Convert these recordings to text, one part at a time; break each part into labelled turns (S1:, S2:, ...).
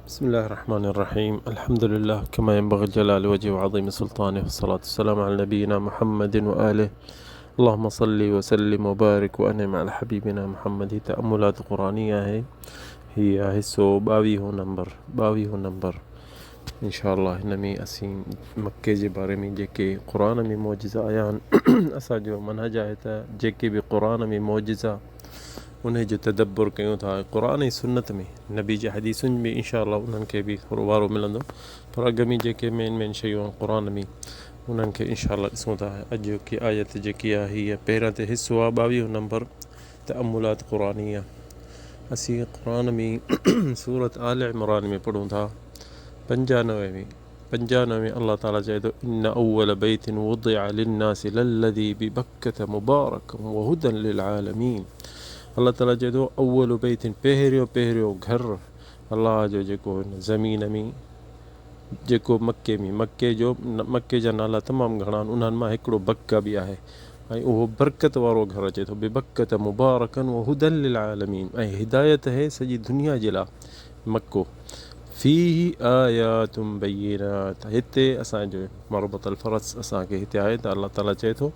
S1: بسم الله الرحمن الرحيم. الحمد لله كما ينبغي جلال وجهه وعظيم سلطانه، والصلاة والسلام على نبينا محمد وآله. اللهم صل وسلم وبارك وأنعم على حبيبنا محمد. تأملات قرآنية هي हिस्सो 22 नंबर इंशाअल्लाह। हिन में असीं मक्के जे बारे में जेके क़ुरान में मौजिज़ा आया आहिनि असांजो मनहज आहे त जेके बि क़ुरान में मौजिज़ा उन जो तदब्बुर कयूं था क़ुरान ऐं सुन्नत में, नबी जे हदीसुनि में इंशाअल्लाह उन्हनि खे बि थोरो वारो मिलंदो। पर अॻ में जेके मेन शयूं आहिनि क़ुरान में उन्हनि खे इंशाअल्लाह ॾिसूं था। अॼु की आयत जेकी आहे हीअ पहिरियां ते हिसो आहे 22 नंबर तअम्मुलात क़ुरानिया। असीं क़ुरान में सूरत आल इमरान में पढ़ूं था 95 में अल्लाह ताला चए थो इन्न अव्वल बैतिन वुदिअ लिन्नासि लल्लज़ी बिबक्कत मुबारकन वहुदन लिलआलमीन। अल्लाह ताला चए थो अव्वल बैतिन पहिरियों घर अल्लाह जो जेको हिन ज़मीन में जेको मके जा नाला तमामु घणा आहिनि, उन्हनि मां हिकिड़ो बक्का बि आहे ऐं उहो बरकत वारो घर अचे थो। बिबक्कत मुबारकन वहुदन लिलआलमीन, ऐं हिदायत है सॼी दुनिया जे लाइ मक्को। फ़ीही आयातुम बय्यिनात, हिते असांजो मरबतल फ़रज़ असांखे हिते आहे त अल्लाह ताला चए थो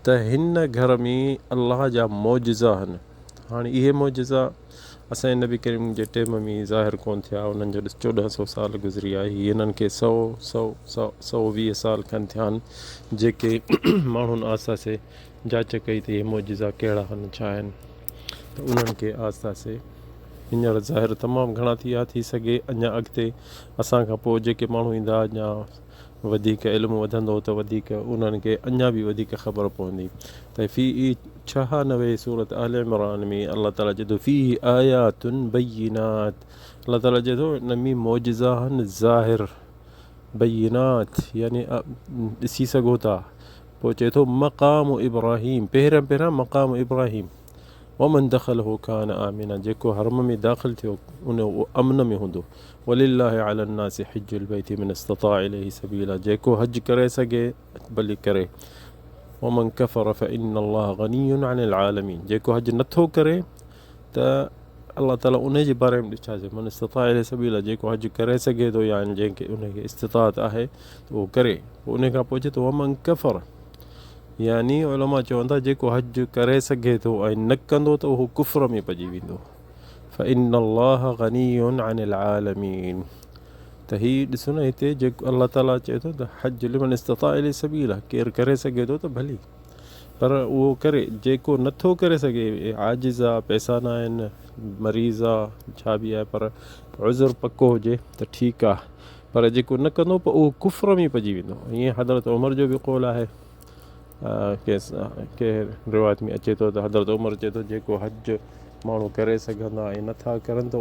S1: त हिन घर में अल्लाह जा मौजिज़ा आहिनि। हाणे इहे मौजिज़ा असांजे नबी करीम जे टाइम में ज़ाहिर कोन थिया, उन्हनि जो 1400 साल गुज़री आहे। हिननि खे 120 साल खनि थिया आहिनि जेके माण्हुनि आसासे जांच कई त इहे मौजिज़ा कहिड़ा आहिनि, छा आहिनि, त उन्हनि खे आसासे हींअर ज़ाहिर तमामु घणा थी सघे अञा अॻिते असांखां पोइ जेके माण्हू ईंदा अञा वधीक इल्मु वधंदो त वधीक उन्हनि खे अञा बि वधीक ख़बर पवंदी। त फ़ी 96 सूरत आल इमरान में अल्लाह ताला चए थो फ़ी आयातुन बय्यिनात। अल्लाह ताला चए थो इन में मौजिज़ा आहिनि ज़ाहिर बय्यिनात, यानी ॾिसी सघो था। पोइ चए थो मक़ाम इब्राहीम, पहिरियां मक़ाम इब्राहीम वमन दख़लहु कान आमिना, जेको हरम में दाख़िल थियो उन उहो अमन में हूंदो। वलिल्लाहि अलन्नासि हिज्जुल बैति मन इस्तताअ इलैहि सबीला, जेको हज करे सघे भली करे। वमन कफ़र फ़इन्नल्लाह गनियुन अनिल आलमीन, जेको हज नथो करे त अल्लाह ताला उन जे बारे में छा चए, मन इस्तताअ इलैहि सबीला, जेको हज करे सघे थो या जंहिंखे उनखे इस्तिताअत आहे त उहो करे। उन खां पोइ चए थो वमन कफ़र, यानी उलमा चवनि था जेको हज करे सघे थो ऐं न कंदो त उहो कुफ्र में पइजी वेंदो। फ़इन्नल्लाह गनियुन अनिल आलमीन, त हीअ ॾिसो न हिते जेको अल्लाह ताला चए थो त हज लिमन इस्तताअ इलैहि सबीला, केरु करे सघे थो त भली, पर उहो करे। जेको नथो करे सघे, आजिज़ आहे, पैसा न आहिनि, मरीज़ आहे, छा बि आहे, पर उज़ुर पको हुजे त ठीकु आहे, पर जेको न कंदो पोइ उहो कुफ्र में पइजी वेंदो। ईअं हज़रत उमर जो बि कौल आहे, के रिवायत में अचे थो त हज़रत उमर चए थो जेको हज माण्हू करे सघंदा ऐं नथा करनि त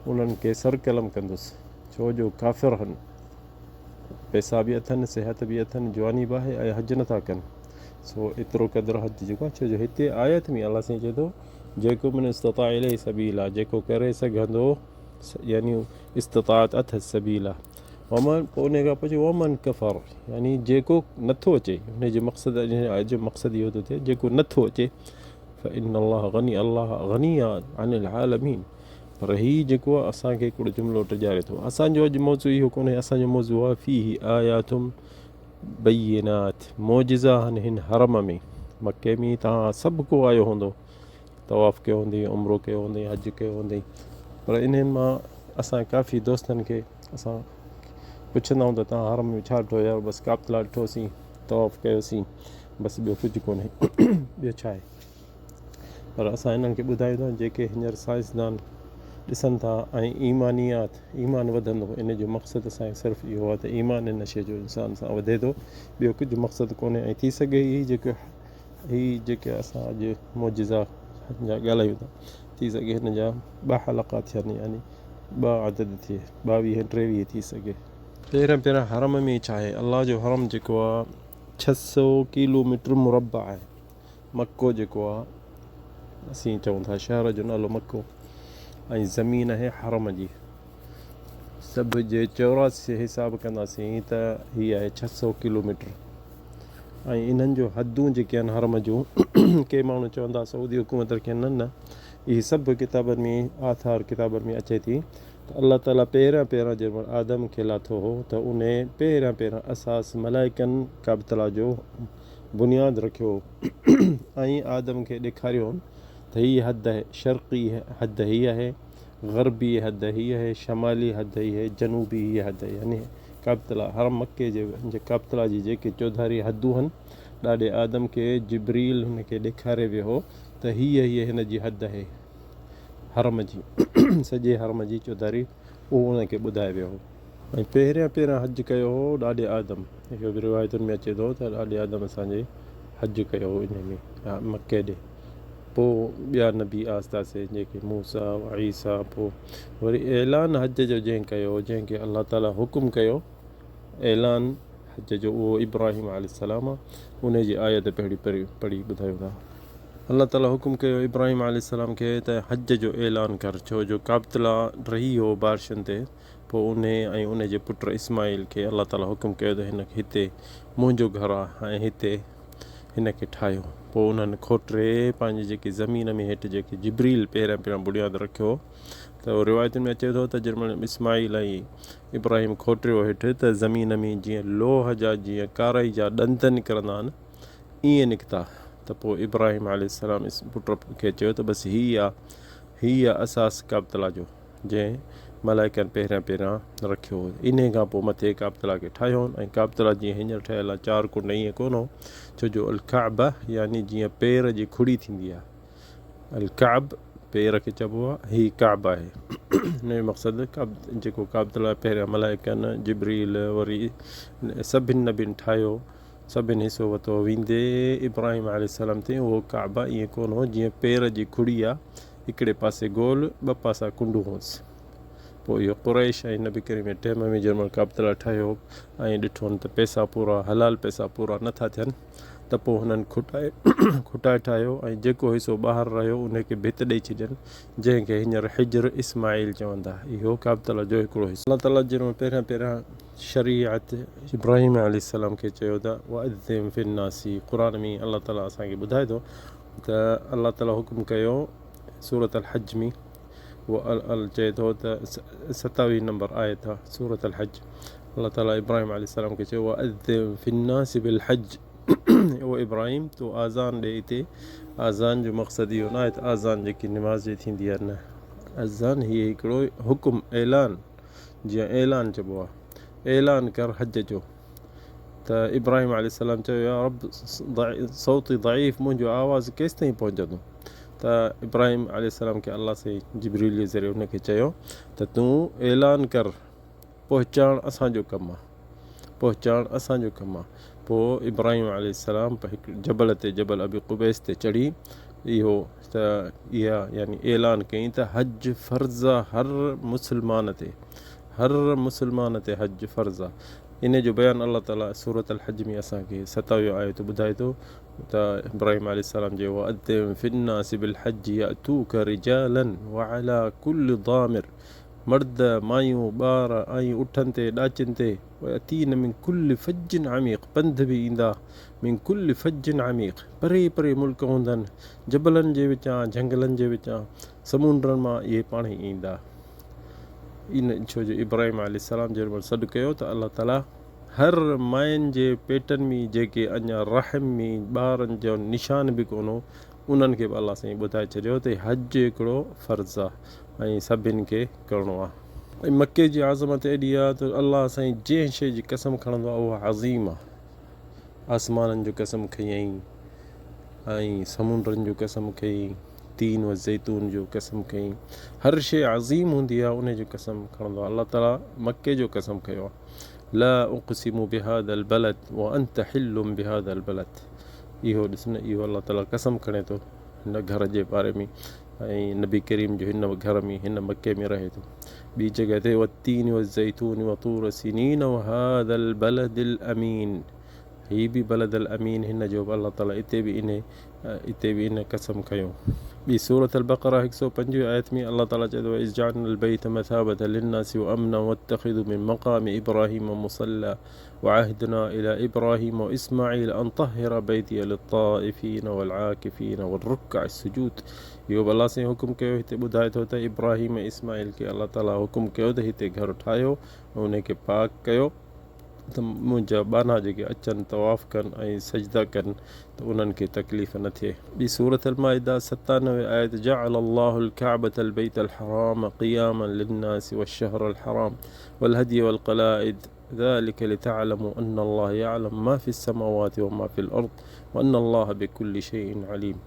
S1: उन्हनि खे सरकलम कंदुसि, छो जो काफ़िर आहिनि, पैसा बि अथनि, सिहत बि अथनि, जवानी बि आहे ऐं हज नथा कनि। सो एतिरो क़दुरु हज जेको आहे, छो जो हिते आयत में अल्लाह साईं चए थो जेको मन इस्तताअ इलैहि सबीला, जेको करे सघंदो, यानी इस्तिताअत अथसि सबीला। वमन, पोइ उन खां पोइ वमन कफ़र, यानी जेको नथो अचे, हुनजो मक़सदु इहो थो थिए जेको नथो अचे। फ़इन्नल्लाह गनी, अल्लाह गनी आहे अनिल आलमीन। पर हीउ जेको आहे असांखे हिकिड़ो जुमिलो टिजारे थो। असांजो अॼु मौज़ू इहो कोन्हे, असांजो मौज़ू आहे फ़ीही आयातुम बय्यिनात, मौजिज़ा आहिनि हिन हरम में। मके में तव्हां सभु को आयो हूंदो, तवाफ़ कयो हूंदई, उम्रो कयो हूंदई, हज कयो हूंदई, पर इन्हनि मां असां काफ़ी दोस्तनि खे असां पुछंदा आहियूं त तव्हां हरम में छा ॾिठो, यार बसि काबतुल्ला ॾिठोसीं, तवाफ़ कयोसीं, बसि ॿियो कुझु कोन्हे ॿियो छा आहे। पर असां हिननि खे ॿुधायूं था जेके हींअर साइंसदान ॾिसनि था ऐं ईमान वधंदो, इन जो मक़सदु असांखे सिर्फ़ु इहो आहे त ईमान इन शइ जो इंसान सां वधे थो, ॿियो कुझु मक़सदु कोन्हे। ऐं थी सघे जेके असां अॼु मौजिज़ा जा ॻाल्हायूं था, थी सघे हिन जा 2 हलक़ा थियनि, यानी 2 अदद थिए, 22-23 थी सघे। पहिरियां हरम में छा आहे, अल्लाह जो हरम जेको आहे 600 किलोमीटर मुरबा आहे। मक्को जेको आहे असीं चऊं था शहर जो नालो मक्को, ऐं ज़मीन आहे हरम जी। सभु जे 84 हिसाब कंदासीं त हीअ आहे 600 किलोमीटर। ऐं इन्हनि जो हदूं जेके आहिनि हरम जूं के माण्हू चवंदा सऊदी हुकूमत खे न, इहे सभु किताबनि में, आथार किताबनि में अचे थी त अल्लाह ताला पहिरियां जंहिं आदम खे लाथो हो त उन पहिरियां असास मलाइकनि काबतला जो बुनियादु रखियो ऐं आदम खे ॾेखारियो त हीअ हद आहे, शर्क़ी हद हीअ आहे, ग़रबी हद हीअ आहे, शमाली हद हीअ आहे, जनूबी हीअ हद आहे। यानी काबतला हर मके जे काबतला जी जेके चौधारी हदूं आहिनि, ॾाढे आदम खे जिब्रील हुनखे ॾेखारे वियो हो त हीअ हिन जी हद आहे हरम जी सॼे हरम जी चौधारी उहो हुनखे ॿुधाए वियो हो। ऐं पहिरियां हज कयो हो ॾाढे आदम, इहो बि रिवायतुनि में अचे थो त ॾाढे आदम असांजे हज कयो हो इन में मके ॾे। पोइ ॿिया नबी आहिस्ते आहिस्ते जेके मूसा ईसा, पोइ वरी ऐलान हज जो जंहिं कयो, जंहिंखे अलाह ताला हुकुम कयो ऐलान हज जो, उहो इब्राहिम अलैहिस्सलाम आहे। उन जी आयत पढ़ी ॿुधायो था। अलाह ताला हुकुम कयो इब्राहिम अलैहिस्सलाम खे त हज जो ऐलान कर, छो जो काबतला रही हो बारिशुनि ते। पोइ उन जे पुटु इस्माइल खे अलाह ताला हुकुम कयो त हिन हिते मुंहिंजो घरु आहे ऐं हिते हिन खे ठाहियो। पोइ उन्हनि खोटे पंहिंजी जेकी ज़मीन में हेठि जेकी जिब्रील पहिरियां बुनियादु रखियो त उहो रिवायतुनि में अचे थो त जेॾीमहिल इस्माइल ऐं इब्राहिम खोटिरियो हेठि त ज़मीन में जीअं लोह जा, जीअं कारई जा ॾंद निकिरंदा आहिनि, ईअं निकिता। त पोइ इब्राहिम अलैहिस्सलाम पुट खे चयो त बसि हीअ असास काबतला जो जंहिं मलाइकनि पहिरियां रखियो हो। इन खां पोइ मथे काबतला खे ठाहियो ऐं काबतला जीअं हींअर ठहियलु आहे 4 कुंड ईअं कोन हो, छो जो अल-काबा यानी जीअं पेर जी खुड़ी थींदी आहे, अल-काब पेर खे चइबो आहे, हीअ काबा आहे। हिन जो मक़सदु जेको काबतला पहिरियां मलाइकनि जिब्रील वरी सभिनि नबियुनि ठाहियो, सभिनि हिसो वरितो वेंदे इब्राहिम अलैहिस्सलाम ते। उहो काबा ईअं कोन हो जीअं पेर जी खुड़ी आहे, हिकिड़े पासे गोल, ॿ पासा कुंडू होसि। पोइ इहो कुरैश ऐं नबी करीम जे टाइम में जंहिं महिल काबतला ठाहियो ऐं ॾिठो त पैसा पूरा हलाल पैसा पूरा नथा थियनि, त पोइ हुननि खुटाए ठाहियो ऐं जेको हिसो ॿाहिरि रहियो उनखे भित ॾेई छॾियनि, जंहिंखे हींअर हिजर इस्माइल चवंदा। इहो काबतला जो हिकिड़ो हिसो। अलाह ताला जंहिं पहिरियां शरीअत इब्राहिम अलैहिस्सलाम खे चयो त वअज़्ज़िम फिन्नासी, क़ुर में अलाह ताला असांखे ॿुधाए थो त अलाह ताला हुकुम कयो सूरत अल हज में, उहो चए थो त 27 नंबर आयत आहे सूरत अल हज। अलाह ताला इब्राहिम अलैहिस्सलाम खे चयो वअज़्ज़िम फिन्नासी बिल हज, उहो इब्राहिम तो आज़ान ॾे। हिते आज़ान जो मक़सदु इहो न आहे त आज़ान जेकी निमाज़ जी थींदी आहे, न, अज़ान हीअ हिकिड़ो हुकुम, ऐलान, जीअं ऐलान चइबो आहे, ऐलान कर हज जो। त इब्राहिम अलैहिस्सलाम चयो या रब सौती दईफ़, मुंहिंजो आवाज़ु केसि ताईं पहुचंदो। त इब्राहिम अलैहिस्सलाम खे अल्लाह से जिब्रील जे ज़रिए उनखे चयो त तूं ऐलान कर, पहुचाइणु असांजो कमु आहे, पहुचाइणु असांजो कमु आहे। पोइ इब्राहिम अलैहिस्सलाम हिकु जबल ते, जबल अबी क़ुबैस ते चढ़ी इहो त इहा यानी ऐलान कयईं त हज फ़र्ज़ आहे हर मुस्लमान ते हज फ़र्ज़ आहे। इन जो बयानु अलाह ताला सूरत अल हज में असांखे 27 आयत ॿुधाए थो त इब्राहिम अलैहिस्सलाम जो वअज़्ज़िम फिन्नासी बिल हज यअतूक रिजालन वअला कुल्लि दामिर, मर्द मायूं ॿार ऐं उठनि ते ॾाचिनि ते, अतीन मिन कुल्लि फज्जिन अमीक़, पंध बि ईंदा, मिन कुल्लि फज्जिन अमीक़, परे परे मुल्क हूंदनि, जबलनि जे विचां, झंगलनि जे विचां, समुंडनि मां इहे पाण ई ईंदा। इन छो जो इब्राहिम अलैहिस्सलाम जंहिं महिल सॾु कयो त अलाह ताला हर माइनि जे पेटनि में जेके अञा रहम में ॿारनि जो निशान बि कोन हो, उन्हनि खे बि अलाह साईं ॿुधाए छॾियो त हज हिकिड़ो फ़र्ज़ु आहे ऐं सभिनि खे करिणो आहे। ऐं मके जी आज़मत एॾी आहे त अलाह साईं जंहिं शइ जी कसम खणंदो आहे उहा अज़ीम आहे। आसमाननि जो कसम खयईं ऐं समुंडनि जो कसम खयईं, तीन व ज़ैतून जो कसम कयईं, हर शइ अज़ीम हूंदी आहे, उन जो कसम खणंदो आहे। अलाह ताला मके जो कसम खयो आहे, ला उक़सिमु बिहादल बलद व अंत हिल्लुम बिहादल बलद। इहो ॾिस न, इहो अलाह ताला कसम खणे थो हिन घर जे बारे में ऐं नबी करीम जो हिन घर में, हिन मके में रहे थो। ॿी जॻह ते वत्तीन व ज़ैतून व तूर सीनीन व हादल बलदिल अमीन, हीअ बि बलदल अमीन, हिन जो बि अलाह ताला हिते बि इन इते बि इन कसम कयूं। ॿी सूरत अल-बक़रा 105 आयत में अल्लाह ताला चए थो इज़ जअलना अल-बैत मसाबतन लिन्नासि व अमना वत्तख़िज़ू मिन मक़ामि इब्राहीम मुसल्ला वअहदना इला इब्राहीम व इस्माईल अन तहिरा बैतिय लित्ताइफ़ीन वल-आकिफ़ीन वर्रुक्अ सुजूद। इहो अल्लाह से हुकुम कयो। हिते ॿुधाए थो त इब्राहीम इस्माईल खे अल्लाह ताला हुकुम कयो त हिते घर ठाहियो ऐं उनखे पाक कयो त मुंहिंजा ॿाना जेके अचनि तवाफ़ कनि ऐं सजदा कनि त उन्हनि खे तकलीफ़ न थिए। ॿी सूरत अल-माइदा 97 आयत जअल अल्लाहुल कअबतल बैतल हराम क़ियामन लिन्नासि वश्शहरल हराम वल हदी वल-क़लाइद ज़ालिका लितअलमू अन्नल्लाह यअलम मा फ़िस्समावाति व मा फ़िल अर्द व अन्नल्लाह बिकुल्लि शैइन अलीम।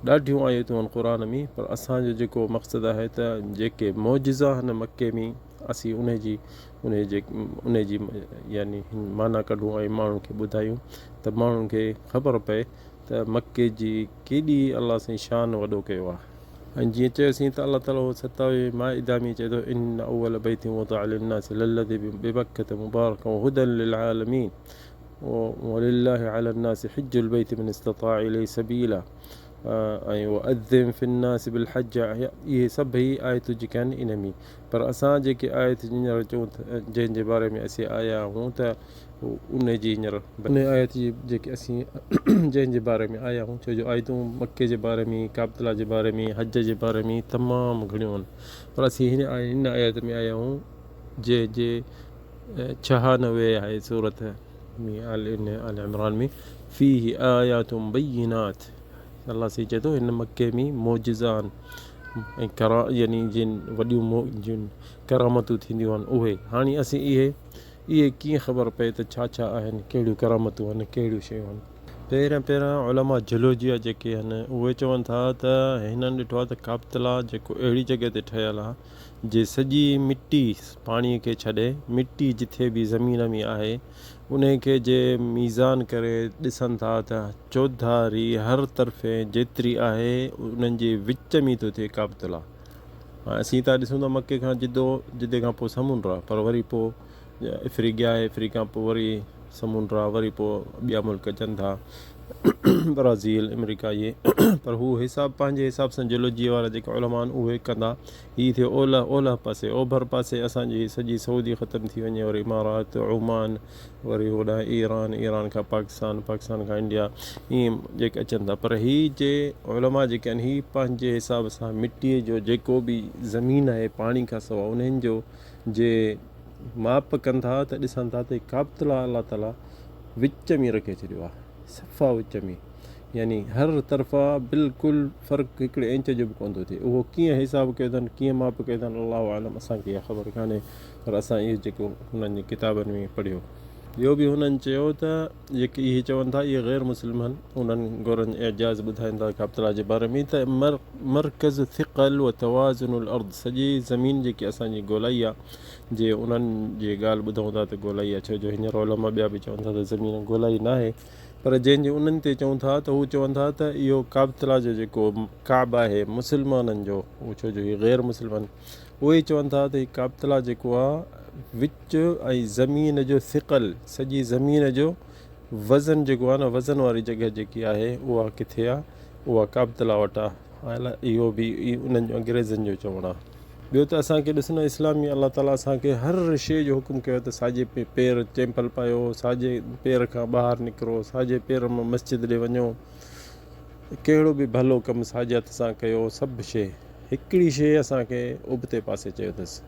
S1: ॾाढियूं आयतूं आहिनि क़ुरान में, पर असांजो जेको मक़सदु आहे त जेके मौजिज़ा आहिनि मके में असीं उनजी यानी माना कढूं ऐं माण्हुनि खे ॿुधायूं त माण्हुनि खे ख़बर पए त मके जी केॾी अल्लाह साईं शान वॾो कयो आहे। ऐं जीअं चयोसीं त अल्लाह ताला 27 माइदा में चए थो इन अव्वल बैतिन वुदिअ लिन्नासि लल्लज़ी बिबक्कत मुबारकन वहुदन लिलआलमीन वलिल्लाहि अलन्नासि हिज्जुल बैति मन इस्तताअ इलैहि सबीला ऐं वअज़्ज़िन फ़िन्नासि बिलहज। इहे सभई आयतूं जेके आहिनि इन में, पर असां जेके आयत हींअर चऊं जंहिंजे बारे में असीं आया आहियूं त उन जी हींअर उन आयत जी जेके असीं जंहिंजे बारे में आया आहियूं, छो जो आयतूं मके जे बारे में काबतुल्लाह जे बारे में हज जे बारे में तमामु घणियूं आहिनि, पर असीं हिन आयत में आया आहियूं जे 96 आहे सूरत में आल इमरान में फ़ीहि आयातुम बय्यिनात। अल्लाह से चए थो हिन मके में मौजिज़ा आहिनि ऐं यानी जिन वॾियूं जिन करामतूं थींदियूं आहिनि उहे। हाणे असीं इहे कीअं ख़बर पए त छा छा आहिनि, कहिड़ियूं करामतूं आहिनि, कहिड़ियूं शयूं आहिनि। पहिरियां उलमा जूलॉजिया जेके आहिनि उहे चवनि था त हिननि ॾिठो आहे त काबतुल्लाह जेको अहिड़ी जॻह ते ठहियलु आहे जे सॼी मिटी पाणीअ खे छॾे मिटी जिथे बि ज़मीन में आहे उन खे जे मीज़ान करे ॾिसनि था त चौधारी हर तरफ़े जेतिरी आहे उन्हनि जे विच में थो थिए काबतुल्लाह। असीं था ॾिसूं त मके खां जिदे खां पोइ समुंड आहे, पर वरी पोइ अफ्रीका आहे, अफ्रीका पोइ वरी समुंड आहे, वरी पोइ ॿिया मुल्क अचनि था ब्राज़ील अमेरिका इहे पर हू हिसाब पंहिंजे हिसाब सां जूलॉजीअ वारा जेके उलमा आहिनि उहे कंदा। हीअ थियो ओलह पासे, ओभर पासे असांजी सॼी सऊदी ख़तमु थी वञे, वरी इमारात ओमान, वरी होॾां ईरान खां पाकिस्तान खां इंडिया, ईअं जेके अचनि था। पर हीअ जे उलमा जेके आहिनि हीअ पंहिंजे हिसाब सां मिटीअ जो जेको बि ज़मीन आहे पाणी खां सवाइ उन्हनि जो जे माप कनि था त ॾिसनि था त काबतुल्लाह अल्लाह ताला विच में रखे छॾियो आहे, सफ़ा विच में, यानी हर तरफ़ा बिल्कुलु फ़र्क़ु हिकिड़े इंच जो बि कोन थो थिए। उहो कीअं हिसाब कयो अथनि, कीअं माप कयो अथनि, अल्लाहु आलम, असांखे इहा ख़बर कान्हे, पर असां इहो जेको हुननि जी किताबनि में पढ़ियो। ॿियो बि हुननि चयो त जेके इहे चवनि था इहे ग़ैर मुस्लिम आहिनि, उन्हनि गौरनि एजाज़ ॿुधाइनि था काबतुल्लाह जे बारे में त मरकज़ थिक़ल व तवाज़ुनुल अर्द, सॼी ज़मीन जेकी असांजी ॻोल्हाई आहे जे उन्हनि जी ॻाल्हि ॿुधूं था त ॻोल्हाई आहे, छो जो हींअर उलमा ॿिया बि चवनि था त ज़मीन ॻोल्हाई न आहे, पर जंहिंजे उन्हनि ते चऊं था त हू चवनि था त इहो काबतुल्लाह जो जेको काब आहे मुस्लमाननि जो, उहो छो जो इहे ग़ैर मुस्लमान उहे चवनि था त हीउ काबतुल्लाह जेको आहे विच ऐं ज़मीन जो थिक़ल, सॼी ज़मीन जो वज़न जेको आहे न, वज़न वारी जॻह जेकी आहे उहा किथे आहे, उहा काबतुल्लाह वटि आहे। इहो बि उन्हनि जो अंग्रेज़नि जो चवणु आहे। ॿियो त असांखे ॾिसणो इस्लामी अल्लाह ताला असांखे हर शइ जो हुकुम कयो त साॼे पेर चैम्पल पायो, साॼे पेर खां ॿाहिरि निकिरो, साॼे पेर मां मस्जिद ॾे वञो, कहिड़ो बि भलो कमु साॼे हथ सां कयो, सभु शइ। हिकिड़ी शइ असांखे उबते पासे चयो अथसि,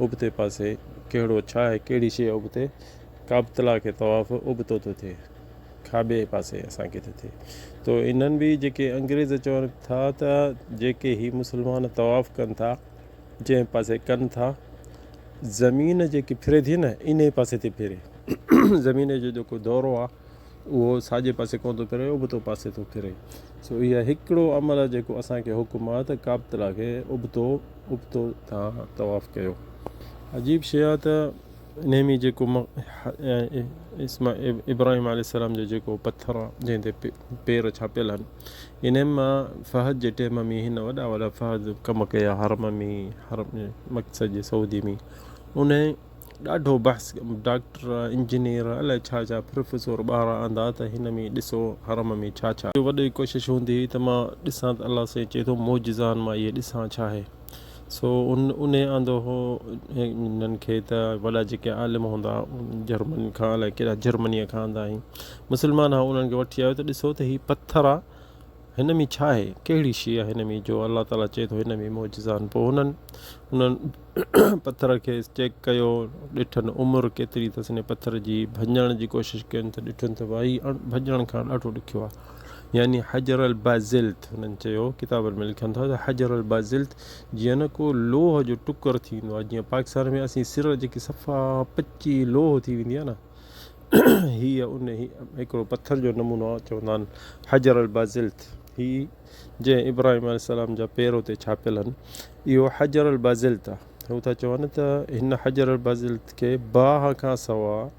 S1: उबते पासे कहिड़ो छा आहे, कहिड़ी शइ उबते, काबतुल्लाह खे तवाफ़ उबतो थो थिए, खाॿे पासे असांखे थो थिए। तो इन्हनि बि जेके अंग्रेज़ चवनि था त जेके ही मुस्लमान तवाफ़ कनि था जंहिं पासे कनि था, ज़मीन जेकी फिरे थी न इन पासे थी फिरे ज़मीन जो जेको दौरो आहे उहो साॼे पासे कोन थो फिरे, उबतो पासे थो फिरे। सो इहा हिकिड़ो अमल जेको असांखे हुकुम आहे त काबतुल्लाह खे उबतो तव्हां तवाफ़ कयो। अजीब शइ आहे त इन में जेको इब्राहिम अलैहिस्सलाम जो जेको पथर आहे जंहिं ते पेर छापियल आहिनि, इन मां फ़हद जे टाइम में हिन वॾा फ़हद कमु कया हरम में, मक़सद जे सऊदी में, उन ॾाढो बहस, डॉक्टर इंजीनियर अलाए छा छा प्रोफेसर ॿार आंदा त हिन में ॾिसो हरम में छा छा वॾी कोशिशि हूंदी हुई त मां ॾिसां त अलाह साईं चए थो मौजिज़ान मां इहे ॾिसां छा आहे। सो उन आंदो हो इन्हनि खे त वॾा जेके आलिम हूंदा जर्मनी खां अलाए कहिड़ा जर्मनीअ खां आंदा आहिनि मुस्लमान हा उन्हनि खे वठी आयो त ॾिसो त हीउ पथर आहे, हिन में छा आहे, कहिड़ी शइ आहे हिन में जो अलाह ताला चए थो हिन में मौजिज़ान। पोइ उन्हनि पथर खे चेक कयो, ॾिठनि उमिरि केतिरी अथसि हिन पथर जी, भञण जी कोशिशि कयुनि त ॾिठनि त भाई भञण खां ॾाढो ॾुखियो आहे। यानी हजर अल बाज़िल्त हुननि चयो, किताबनि में लिखनि था त हजर अल बाज़िल्त जीअं न को लोह जो टुकर थींदो आहे, जीअं पाकिस्तान में असीं सिर जेकी सफ़ा पची लोह थी वेंदी आहे न हीअ उन हिकिड़ो पथर जो नमूनो आहे, चवंदा आहिनि हजर अल बाज़िल्त। हीअ जंहिं इब्राहिम अलैहिस्सलाम जा पेर ते छापियल आहिनि इहो हजर अल बाज़िल्त आहे। हू था चवनि त हिन हजर अल बाज़िल्त खे बाह खां सवाइ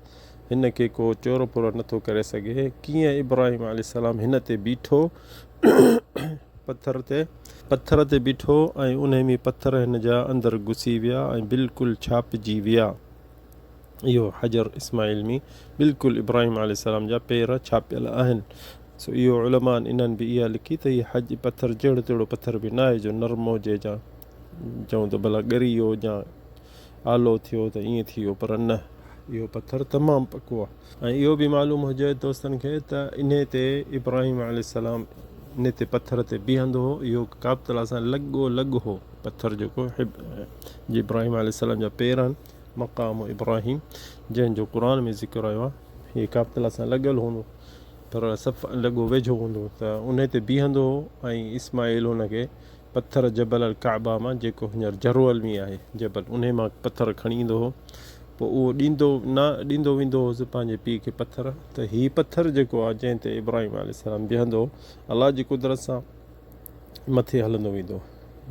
S1: हिन खे को चोर पुर नथो करे सघे। कीअं इब्राहिम अलैहिस्सलाम हिन ते बीठो पथर ते बीठो ऐं उन में पथर हिन जा अंदरि घुसी विया ऐं बिल्कुलु छापिजी विया। इहो हजर इस्माइल में बिल्कुलु इब्राहिम अलैहिस्सलाम जा पेर छापियल आहिनि। सो इहो उलमान इन्हनि बि इहा लिखी त इहे हज पथर जहिड़ो तहिड़ो पथर बि न आहे जो नरम हुजे जा चऊं त भला ॻरी वियो या आलो थियो त ईअं थी वियो, पर न इहो पथर तमामु पको आहे। ऐं इहो बि मालूम हुजे दोस्तनि खे त इन ते इब्राहिम अलैहिस्सलाम इन ते पथर ते बीहंदो हो, इहो काबतला सां लॻो हो पथर जेको इब्राहिम अलैहिस्सलाम जा पेर आहिनि, मक़ाम इब्राहिम जंहिंजो क़ुर में ज़िक्र आयो आहे, हीअ काबतला सां लॻियलु हूंदो पर सफ़ा लॻो वेझो हूंदो त उन ते बीहंदो हो ऐं इस्माइल हुनखे पथर जबल अल काबा मां जेको हींअर जरोअल में आहे जबल उन मां पथर खणी ईंदो हो। पोइ उहो ॾींदो वेंदो हुउसि पंहिंजे पीउ खे पथर। त हीअ पथर जेको आहे जंहिं ते इब्राहिम अलैहिस्सलाम बीहंदो अलाह जी कुदरत सां मथे हलंदो वेंदो,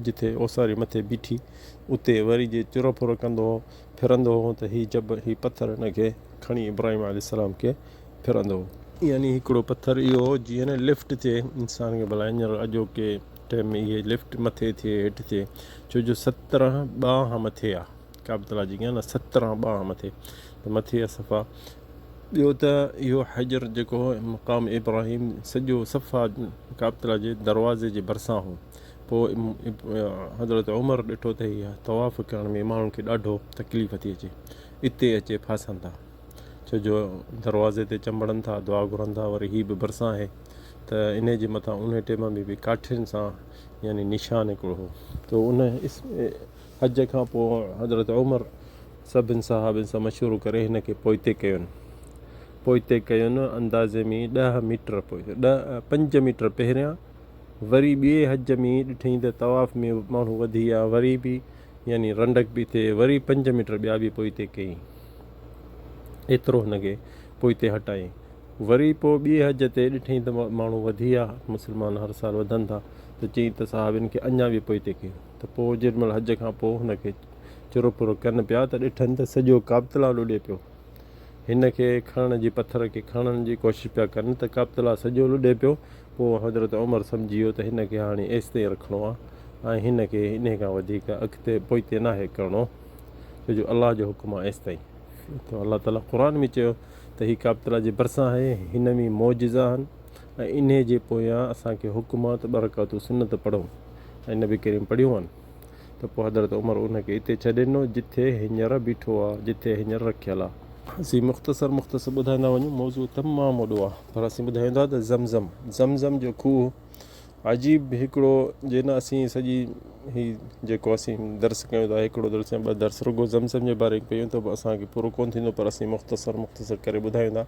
S1: जिथे ओसारी मथे बीठी उते वरी जे चुर फुर कंदो हो फिरंदो हो त हीअ पथर हिनखे खणी इब्राहिम अलैहिस्सलाम खे फिरंदो हो। यानी हिकिड़ो पथर इहो जीअं न लिफ्ट थिए इंसान खे, भला हींअर अॼोके टाइम में इहे लिफ्ट मथे थिए हेठि थिए, छो जो 17 ॿाह मथे आहे काबतला जी, कीअं न 17 ॿाह मथे त मथे आहे सफ़ा। ॿियो त इहो हजर जेको मक़ाम इब्राहिम सॼो सफ़ा काबतला जे दरवाज़े जे भरिसां हो। पोइ हज़रत उमर ॾिठो त इहा तवाफ़ करण में माण्हुनि खे ॾाढो तकलीफ़ थी अचे, इते अचे फासनि था, छो जो दरवाज़े ते चंबड़नि था, दुआ घुरनि था, वरी हीअ बि भरिसां आहे त इन जे मथां उन टाइम में बि काठियुनि सां यानी निशान हिकिड़ो हो। त उन हज खां पोइ हज़रत उमर सभिनि साहबनि सां मशवरो करे हिन खे पोइते कयुनि अंदाज़े में 10 मीटर पोइ 5 मीटर पहिरियां। वरी ॿिए हज में ॾिठईं त तवाफ़ में माण्हू वधी विया, वरी बि यानी रंडक बि थिए, वरी 5 मीटर ॿिया बि पोइते कयईं, एतिरो हिनखे पोइते हटायईं। वरी पोइ ॿिए हज ते ॾिठईं त माण्हू वधी विया, मुस्लमान हर साल वधनि था, त चई त साहबनि खे अञा बि पोइते कयो। त पोइ जेॾीमहिल हज खां पोइ हुनखे चुर पुर कनि पिया त ॾिठनि त सॼो काबतला लुॾे पियो। हिन खे खणण जी पथर खे खणण जी कोशिशि पिया कनि त काबतला सॼो लुॾे पियो। पोइ हज़रत उमर सम्झी वियो त हिन खे हाणे एसिते रखिणो आहे ऐं हिन खे इन खां वधीक अॻिते पोइते नाहे करिणो, छो जो अलाह जो हुकुम आहे एसि ताईं। त अलाह ताला क़ुर में चयो त हीअ काबतला जे भरिसां आहे, हिन में मौजिज़ा आहिनि ऐं इन जे पोयां असांखे हुकुमात बरक़ातूं सुनत पढ़ूं ऐं नबी करीम पढ़ियूं आहिनि। त पोइ हज़रत उमर उनखे हिते छॾे ॾिनो जिथे हींअर बीठो आहे, जिथे हींअर रखियलु आहे। असीं मुख़्तसर ॿुधाईंदा वञूं, मौज़ू तमामु वॾो आहे, पर असीं ॿुधाईंदा त ज़मज़म जो खूह अजीब हिकिड़ो जे न असीं सॼी हीअ जेको असीं दर्स कयूं था, हिकिड़ो दर्स या 2 दर्स रुगो ज़मज़म जे बारे में कयूं त असांखे पूरो कोन्ह थींदो, पर असीं मुख़्तसर करे ॿुधायूं था।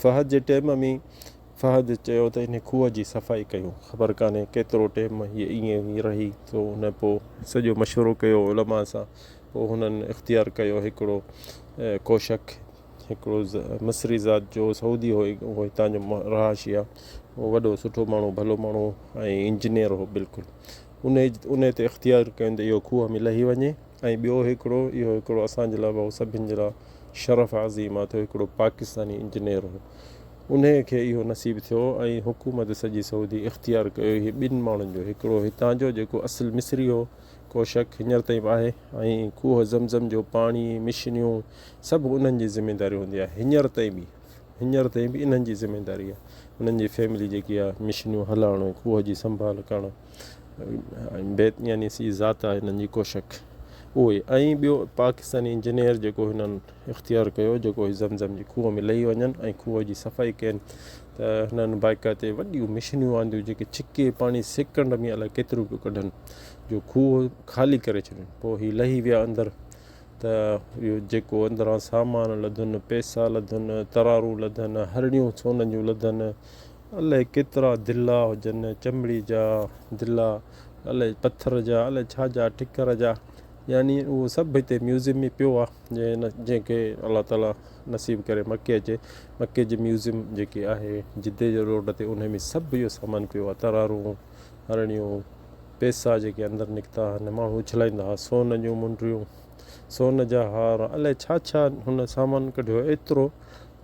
S1: फ़हद जे टाइम में फ़हद चयो त इन खूह जी सफ़ाई कयूं, ख़बर कान्हे केतिरो टाइम हीअ ईअं ई रही। तो हुन पोइ सॼो मशवरो कयो उलमा सां, पोइ हुननि इख़्तियार कयो हिकिड़ो कोशक, हिकिड़ो मिस्री ज़ात जो सऊदी हो, उहो हितां जो रहाशी आहे, उहो वॾो सुठो माण्हू, भलो माण्हू ऐं इंजीनियर हो बिल्कुलु। उन ते इख़्तियार कयूं त इहो खूह में लही वञे। ऐं ॿियो हिकिड़ो असांजे लाइ भाऊ सभिनि जे लाइ शरफ़ अज़ीम आहे त हिकिड़ो पाकिस्तानी इंजीनियर हो, उन खे इहो नसीबु थियो ऐं हुकूमत सॼी सऊदी इख़्तियार कयो हीअ 2 माण्हुनि जो, हिकिड़ो हितां जो जेको असुलु मिस्री हो को शक हींअर ताईं बि आहे। ऐं खूह ज़मज़म जो पाणी मिशनियूं सभु उन्हनि जी ज़िमेदारी हूंदी आहे। हींअर ताईं बि इन्हनि जी ज़िमेदारी आहे, उन्हनि जी फैमिली जेकी आहे मिशनियूं हलाइणु, खूह जी संभाल करणु, यानी सी ज़ात आहे हिननि जी को शक उहो ई। ऐं ॿियो पाकिस्तानी इंजीनियर जेको हिननि इख़्तियार कयो, जेको ज़मज़म जी खूह में लही वञनि ऐं खूह जी सफ़ाई कयनि, त हिननि बाइकाइते वॾियूं मिशनियूं आंदियूं जेके छिके पाणी सेकंड में अलाए केतिरो पियो कढनि, जो खूह ख़ाली करे छॾनि। पोइ हीअ लही विया अंदरि, त इहो जेको अंदरां सामान लधनि, पैसा लधनि, तरारूं लधनि, हरड़ियूं सोन जूं लधनि, अलाए केतिरा दिला हुजनि, चमड़ी जा दिला, अलाए पथर जा, अलाए छा जा ठिकर जा, यानी उहो सभु हिते म्यूज़ियम में पियो आहे। जंहिंखे अलाह ताला नसीब करे मके अचे, मके जी म्यूज़ियम जेकी आहे जिद्दे जे रोड ते, उन में सभु इहो सामान पियो आहे। तरारूं, हरड़ियूं, पैसा जेके अंदरि निकिता आहिनि, माण्हू उछलाईंदा हुआ, सोन जूं मुंडियूं, सोन जा हार, अलाए छा छा हुन सामान कढियो एतिरो,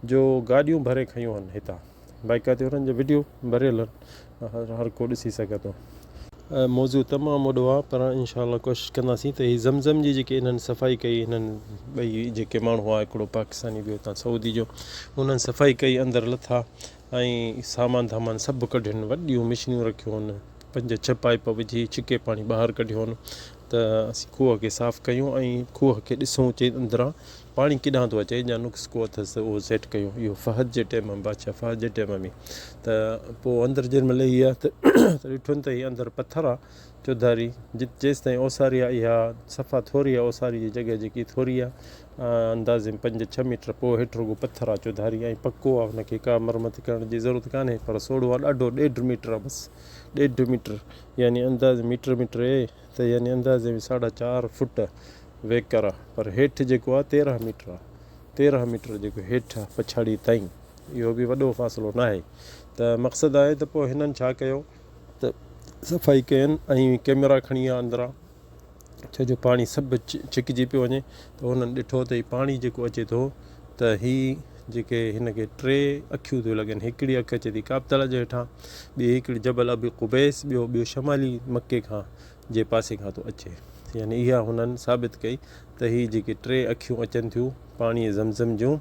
S1: जो गाॾियूं भरे खयूं आहिनि हितां। बाइका ते हुननि जो वीडियो भरियल आहिनि, हर को ॾिसी सघे थो। मौज़ू तमामु वॾो आहे, पर इंशाअल्लाह कोशिशि कंदासीं त हीअ ज़मज़म जी जेके इन्हनि सफ़ाई कई, हिननि ॿई जेके माण्हू आहे, हिकिड़ो पाकिस्तानी ॿियो हितां सऊदी जो, उन्हनि सफ़ाई कई, अंदरि लथा ऐं सामान धामान सभु कढियुनि, वॾियूं मिशनियूं रखियूं आहिनि, 5-6 पाइप विझी छिके पाणी ॿाहिरि कढियो आहिनि, त असीं खूह खे साफ़ु कयूं ऐं खूह खे ॾिसूं चई अंदरां पाणी केॾां थो अचे, या नुक्स को अथसि उहो सेट कयूं। इहो फ़हद जे टाइम में, बादशाह फ़हद जे टाइम में, त पोइ अंदरि जंहिंमहिल इहा आहे त ॾिठुनि त हीअ अंदरि पथर आहे चौधारी, जेसि ताईं ओसारी आहे इहा सफ़ा थोरी आहे, ओसारी जी जॻह जेकी थोरी आहे, अंदाज़े 5-6 मीटर, पोइ हेठि रुगो पथर आहे चौधारी, ऐं पको आहे, हुनखे का मरमत करण जी ज़रूरत कान्हे, पर सोढ़ो आहे ॾाढो, 1.5 मीटर आहे बसि, 1.5 मीटर, यानी अंदाज़े मीटर त यानी अंदाज़े में 4.5 फुट वेकर आहे, पर हेठि जेको आहे 13 मीटर आहे, 13 मीटर जेको हेठि आहे पछाड़ी ताईं, इहो बि वॾो फ़ासिलो न आहे। त मक़सदु आहे त पोइ हिननि छा कयो त सफ़ाई कयनि ऐं कैमरा खणी विया अंदरां, छो जो पाणी सभु छिकिजी पियो वञे, त हुननि ॾिठो त हीउ पाणी जेको अचे थो, त हीअ जेके हिनखे 3 अखियूं थियूं लॻनि, हिकिड़ी अखि अचे थी काबतल जे हेठां, ॿी हिकिड़ी जबल अबी क़ुबैस, ॿियो शमाली मके खां जे पासे खां थो अचे, यानी इहा हुननि साबित कई त हीअ जेके 3 अखियूं अचनि थियूं पाणीअ ज़मज़म जूं,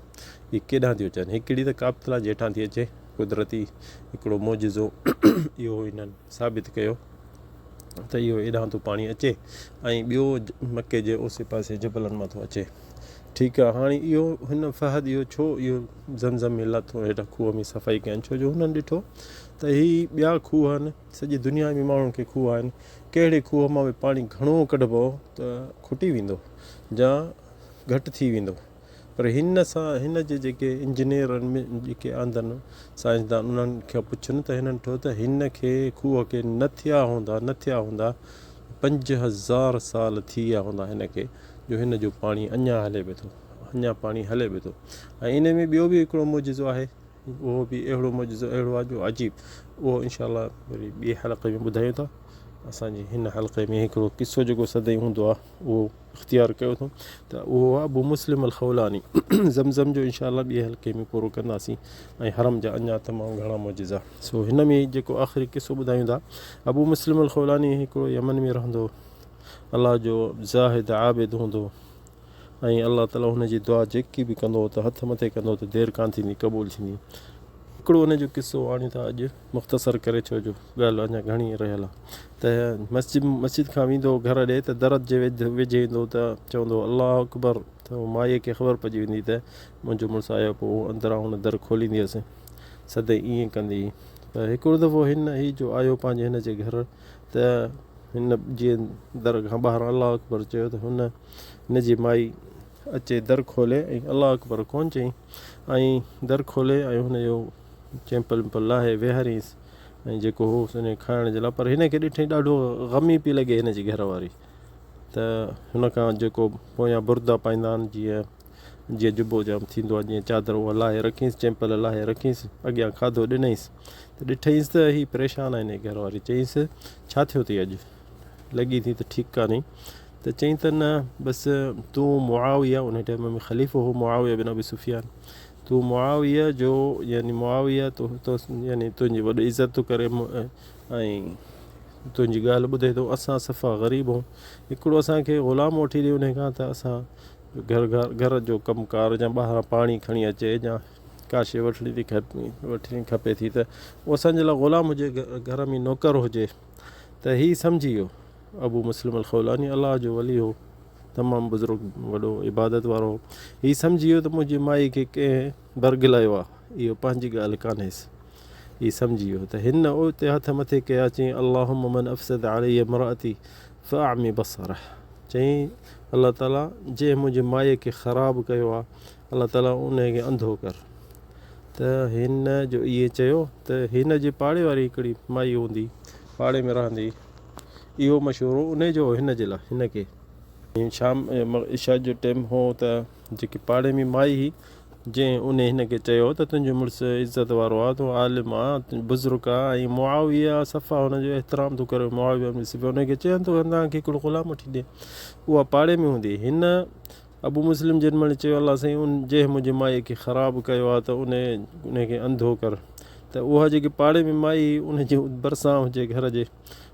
S1: इहे केॾां थियूं अचनि, हिकिड़ी त काबतला जे हेठां थी अचे, कुदरती हिकिड़ो मौजिज़ो इहो हिननि साबित कयो त इहो एॾां थो पाणी अचे, ऐं ॿियो मके जे ओसे पासे जबलनि मां थो अचे। ठीकु आहे, हाणे इहो हिन फ़हद इहो छो इहो ज़मज़म में लथो, हेठां खूह में सफ़ाई कयनि, छो जो हुननि ॾिठो त हीअ ॿिया खूह आहिनि, सॼी दुनिया में माण्हुनि खे खूह आहिनि, कहिड़े खूह मां बि पाणी घणो कढिबो त खुटी वेंदो या घटि थी वेंदो, पर हिन सां हिन जे जेके इंजीनियरनि में जेके आंदनि साइंसदान, उन्हनि खे पुछनि त हिननि ठो त हिन खे खूह खे न थिया हूंदा 5000 साल थी विया हूंदा हिनखे, जो हिन जो पाणी अञा हले पियो थो, अञा पाणी हले पियो थो। ऐं इन में ॿियो बि हिकिड़ो मौजिज़ो आहे, उहो बि अहिड़ो मौजिज़ो अहिड़ो आहे जो अजीब, उहो इंशाअल्लाह वरी ॿिए हलक़े में ॿुधायूं था। असांजे हिन हलक़े में हिकिड़ो किसो जेको सदाईं हूंदो आहे उहो इख़्तियार कयो अथऊं, त उहो आहे अबू मुस्लिम अल खौलानी। ज़मज़म जो इंशाअल्लाह ॿिए हलक़े में पूरो कंदासीं, ऐं हरम जा अञा तमामु घणा मौजिज़ा। सो हिन में जेको आख़िरी किसो ॿुधायूं था, अबू मुस्लिम अल खौलानी हिकिड़ो यमन में रहंदो, अलाह जो ज़ाहिद आबिद हूंदो, ऐं अलाह ताला हुनजी दुआ जेकी बि कंदो त हथ मथे कंदो त देरि कान थींदी, क़बूल थींदी। हिकिड़ो हुनजो किसो आणियूं था अॼु मुख़्तसर करे, छो जो ॻाल्हि अञा घणी रहियल आहे। त मस्जिद खां वेंदो घर ॾे, त दर जे वेझे ईंदो त चवंदो अलाह अकबर, त माईअ खे ख़बर पइजी वेंदी त मुंहिंजो मुड़ुसु आयो, पोइ अंदरां हुन दर खोलींदी हुअसि, सदाईं ईअं कंदी। त हिकिड़ो दफ़ो हीउ जो आयो पंहिंजे हिन जे घर, त हिन जीअं दर खां ॿाहिरां अलाह अकबर चयो, त हिनजी माई अचे दर खोले ऐं अलाह अकबर कोन चई, ऐं दर खोले ऐं हुनजो चैम्पल वैम्पल लाहे विहारियसि, ऐं जेको हो हुन खाइण जे लाइ, पर हिन खे ॾिठई ॾाढो ग़मी पई लॻे हिन जी घर वारी, त हुन खां जेको पोयां बुरदा पाईंदा आहिनि, जीअं जुबो जाम थींदो आहे, जीअं चादर उहा लाहे रखीसि, चैम्पल लाहे रखीसि, अॻियां खाधो ॾिनईसि, त ॾिठईसि त हीअ परेशान आहे हिन घर वारी। चईसि छा थियो अथई, अॼु लॻी थी त ठीकु कान्हे, त चई त न बसि तूं मुआविया, उन टाइम में ख़लीफ़ो हो मुआविया बिन अबी सुफ़ियान, तूं मुआविया जो यानी मुआविया तो यानी तुंहिंजी वॾी इज़त थो करे, ऐं तुंहिंजी ॻाल्हि ॿुधे थो, असां सफ़ा ग़रीब आहियूं, हिकिड़ो असांखे ग़ुलाम वठी ॾे उन खां त असां घर जो कमुकार या ॿाहिरां पाणी खणी अचे या का शइ वठणी खपे थी त उहो असांजे लाइ ग़ुलाम हुजे, घर में नौकर हुजे। त हीअ सम्झी वियो अबू मुस्लिम अल खौलानी, अलाह जो वली हो, तमामु बुज़ुर्ग वॾो इबादत वारो। हीअ सम्झी वियो त मुंहिंजी माई खे कंहिं बरगिलायो आहे, इहो पंहिंजी ॻाल्हि कान्हेसि। हीअ सम्झी वियो त हिन उते हथ मथे कया, चई अल्लाहुम्मा मन अफ़सद अलैया इम्राअती फ़अमी बसरह, चई अलाह ताला जंहिं मुंहिंजी माईअ खे ख़राबु कयो आहे, अलाह ताला उनखे अंधो कर। त हिन जो इहे चयो त हिन जे पाड़े वारी हिकिड़ी माई हूंदी, पाड़े में रहंदी, इहो मशहूरु उन जो हिन जे लाइ, हिन खे शाम इशा जो टाइम हो त जेकी पाड़े में माई हुई, जंहिं उन हिन खे चयो त तुंहिंजो मुड़ुसु इज़त वारो आहे, तूं आलिम आहे, बुज़ुर्ग आहे, ऐं मुआविया सफ़ा हुनजो एतिराम थो करे, मुआविया में सिर्फ़ु हुनखे चवनि थो तव्हांखे हिकिड़ो ग़ुलाम वठी ॾे। उहा पाड़े में हूंदी। हिन अबू मुस्लिम जेॾी महिल चयो अलाह साईं जंहिं मुंहिंजी माई खे ख़राबु कयो आहे त उनखे अंधो कर, त उहा जेकी पाड़े में माई उनजे भरिसां हुजे घर जे,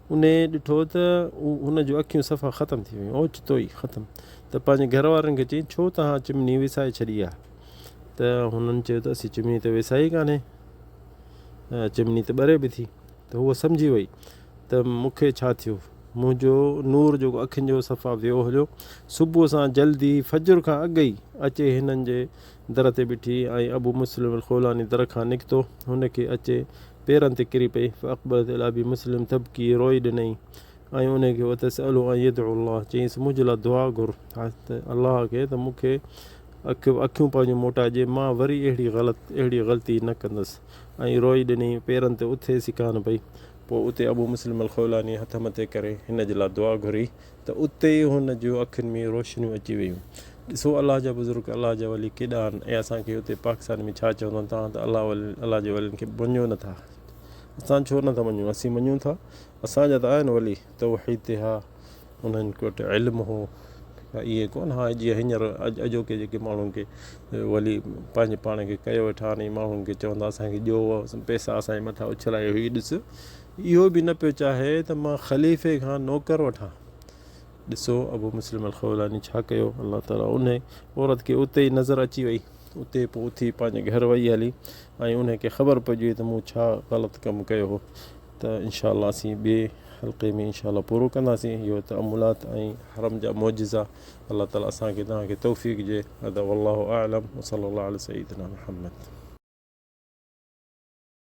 S1: उन ॾिठो त हुनजूं अखियूं सफ़ा ख़तमु थी वियूं, ओचितो ई ख़तमु। त पंहिंजे घर वारनि खे चई छो तव्हां चिमनी विसाए छॾी आहे? त हुननि चयो त असीं चिमनी त विसाई कान्हे, चिमनी त ॿरे बि थी। त उहा सम्झी वई त मूंखे छा थियो, मुंहिंजो नूर जो अखियुनि जो सफ़ा वियो हुयो। सुबुह सां जल्दी फजर खां अॻु ई अचे हिननि जे दर ते बीठी, ऐं अबू मुस्लिम अल खौलानी दर खां निकितो, हुनखे अचे पेरनि ते किरी पई, अकबर अबी मुस्लिम तबकी, रोई ॾिनई, ऐं उनखे वतसअलु ऐं यदउ अल्लाह, चईंसि मुंहिंजे लाइ दुआ घुर त अलाह खे त मूंखे अखियूं पंहिंजूं मोटाइजे, मां वरी अहिड़ी ग़लती न कंदुसि। ऐं रोई ॾिनी, पेरनि ते उथे सिकान पई। पोइ उते अबू मुस्लिम अल खौलानी हथ मथे करे हिन जे लाइ दुआ घुरी, त उते ई हुन जूं अखियुनि में रोशनियूं अची वियूं। ॾिसो अलाह जा बुज़ुर्ग, अलाह जा वली केॾा आहिनि। ऐं असांखे हुते पाकिस्तान में छा चवंदा आहिनि, तव्हां त अलाह जे वलियुनि खे मञो नथा। असां छो नथा मञूं, असीं मञूं था, असांजा त आहिनि वली तौहीद ते, हा उन्हनि वटि इल्मु हो, इहे कोन हा जीअं हींअर अॼोके जेके माण्हुनि खे वली पंहिंजे पाण खे कयो वेठा आहिनि, माण्हुनि खे चवंदा असांखे ॾियो पैसा असांजे मथां उछलायो, हीअ ॾिस, इहो बि न पियो चाहे त मां ख़लीफ़े खां नौकर वठां। ॾिसो अबू मुस्लिम अल खौलानी छा कयो, अलाह ताला उन औरत खे उते ई नज़र अची वई, उते पोइ उथी पंहिंजे घर वई हली, ऐं उनखे ख़बर पइजी वई त मूं छा ग़लति कमु कयो हो। त इंशा अल्लाह असीं ॿिए हल्के में इंशा अल्लाह पूरो कंदासीं इहो तअमुलात ऐं हरम जा मौजिज़ा। अल्लाह ताला असांखे तव्हांखे तौफ़ीक़ ॾिए। वल्लाहु आलम, सल्लल्लाहु अला सय्यिदिना मुहम्मद।